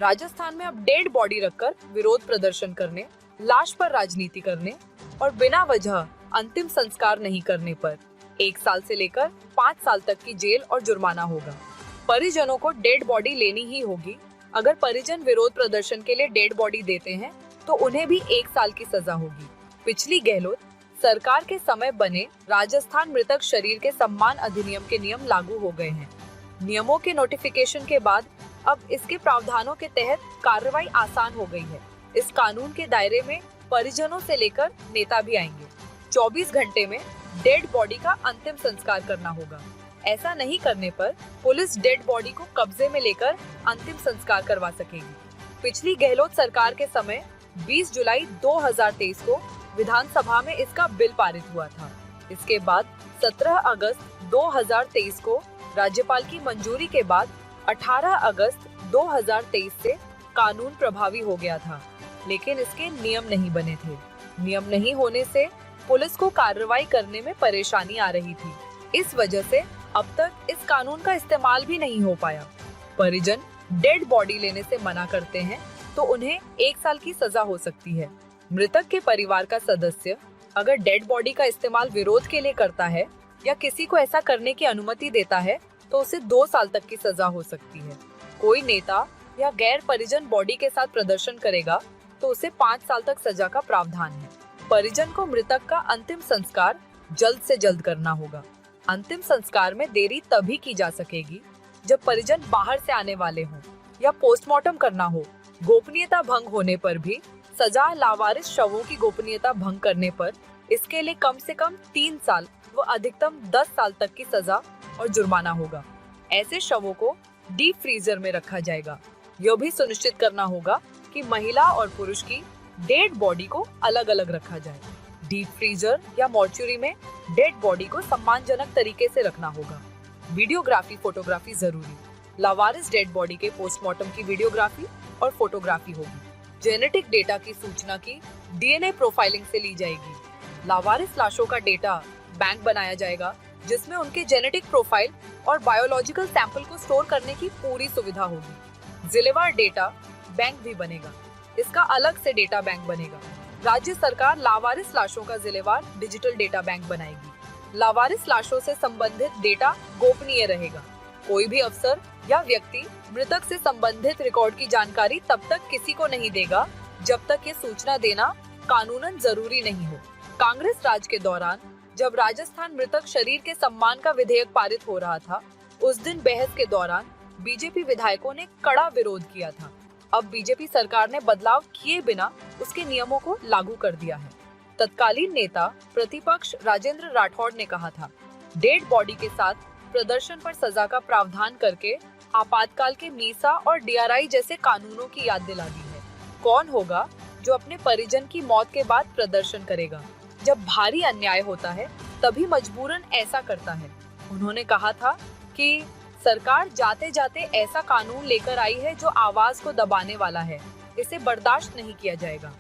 राजस्थान में अब dead body रखकर विरोध प्रदर्शन करने, लाश पर राजनीति करने और बिना वजह अंतिम संस्कार नहीं करने पर 1 साल से लेकर 5 साल तक की जेल और जुर्माना होगा। परिजनों को डेड बॉडी लेनी ही होगी। अगर परिजन विरोध प्रदर्शन के लिए डेड बॉडी देते हैं तो उन्हें भी 1 साल की सजा होगी। पिछली गहलोत सरकार के समय बने राजस्थान मृतक शरीर के सम्मान अधिनियम के नियम लागू हो गए हैं। नियमों के नोटिफिकेशन के बाद अब इसके प्रावधानों के तहत कार्रवाई आसान हो गई है। इस कानून के दायरे में परिजनों से लेकर नेता भी आएंगे। 24 घंटे में डेड बॉडी का अंतिम संस्कार करना होगा। ऐसा नहीं करने पर पुलिस डेड बॉडी को कब्जे में लेकर अंतिम संस्कार करवा सकेगी। पिछली गहलोत सरकार के समय 20 जुलाई 2023 को विधानसभा में इसका बिल पारित हुआ था। इसके बाद 17 अगस्त 2023 को राज्यपाल की मंजूरी के बाद 18 अगस्त 2023 से कानून प्रभावी हो गया था, लेकिन इसके नियम नहीं बने थे। नियम नहीं होने से पुलिस को कार्रवाई करने में परेशानी आ रही थी। इस वजह से अब तक इस कानून का इस्तेमाल भी नहीं हो पाया। परिजन डेड बॉडी लेने से मना करते हैं तो उन्हें 1 साल की सजा हो सकती है। मृतक के परिवार का सदस्य अगर डेड बॉडी का इस्तेमाल विरोध के लिए करता है या किसी को ऐसा करने की अनुमति देता है तो उसे 2 साल तक की सजा हो सकती है। कोई नेता या गैर परिजन बॉडी के साथ प्रदर्शन करेगा तो उसे 5 साल तक सजा का प्रावधान है। परिजन को मृतक का अंतिम संस्कार जल्द से जल्द करना होगा। अंतिम संस्कार में देरी तभी की जा सकेगी जब परिजन बाहर से आने वाले हों या पोस्टमार्टम करना हो। गोपनीयता भंग होने पर भी सजा लावारिस शवों की गोपनीयता भंग करने पर इसके लिए कम से कम 3 साल व अधिकतम 10 साल तक की सजा और जुर्माना होगा। ऐसे शवों को डीप फ्रीजर में रखा जाएगा। यह भी सुनिश्चित करना होगा कि महिला और पुरुष की डेड बॉडी को अलग अलग रखा जाए। डीप फ्रीजर या मॉर्चुरी में डेड बॉडी को सम्मानजनक तरीके से रखना होगा। वीडियोग्राफी, फोटोग्राफी जरूरी। लावारिस डेड बॉडी के पोस्टमार्टम की वीडियोग्राफी और फोटोग्राफी होगी। जेनेटिक डेटा की सूचना की डीएनए प्रोफाइलिंग से ली जाएगी। लावारिस लाशों का डेटा बैंक बनाया जाएगा जिसमें उनके जेनेटिक प्रोफाइल और बायोलॉजिकल सैंपल को स्टोर करने की पूरी सुविधा होगी। जिलेवार डेटा बैंक भी बनेगा। इसका अलग से डेटा बैंक बनेगा। राज्य सरकार लावारिस लाशों का जिलेवार डिजिटल डेटा बैंक बनाएगी। लावारिस लाशों से संबंधित डेटा गोपनीय रहेगा। कोई भी अफसर या व्यक्ति मृतक से संबंधित रिकॉर्ड की जानकारी तब तक किसी को नहीं देगा जब तक ये सूचना देना कानूनन जरूरी नहीं हो। कांग्रेस राज के दौरान जब राजस्थान मृतक शरीर के सम्मान का विधेयक पारित हो रहा था, उस दिन बहस के दौरान बीजेपी विधायकों ने कड़ा विरोध किया था। अब बीजेपी सरकार ने बदलाव किए बिना उसके नियमों को लागू कर दिया है। तत्कालीन नेता प्रतिपक्ष राजेंद्र राठौड़ ने कहा था, डेड बॉडी के साथ प्रदर्शन पर सजा का प्रावधान करके आपातकाल के मीसा और डीआरआई जैसे कानूनों की याद दिला दी है। कौन होगा जो अपने परिजन की मौत के बाद प्रदर्शन करेगा? जब भारी अन्याय होता है तभी मजबूरन ऐसा करता है। उन्होंने कहा था कि सरकार जाते जाते ऐसा कानून लेकर आई है जो आवाज को दबाने वाला है। इसे बर्दाश्त नहीं किया जाएगा।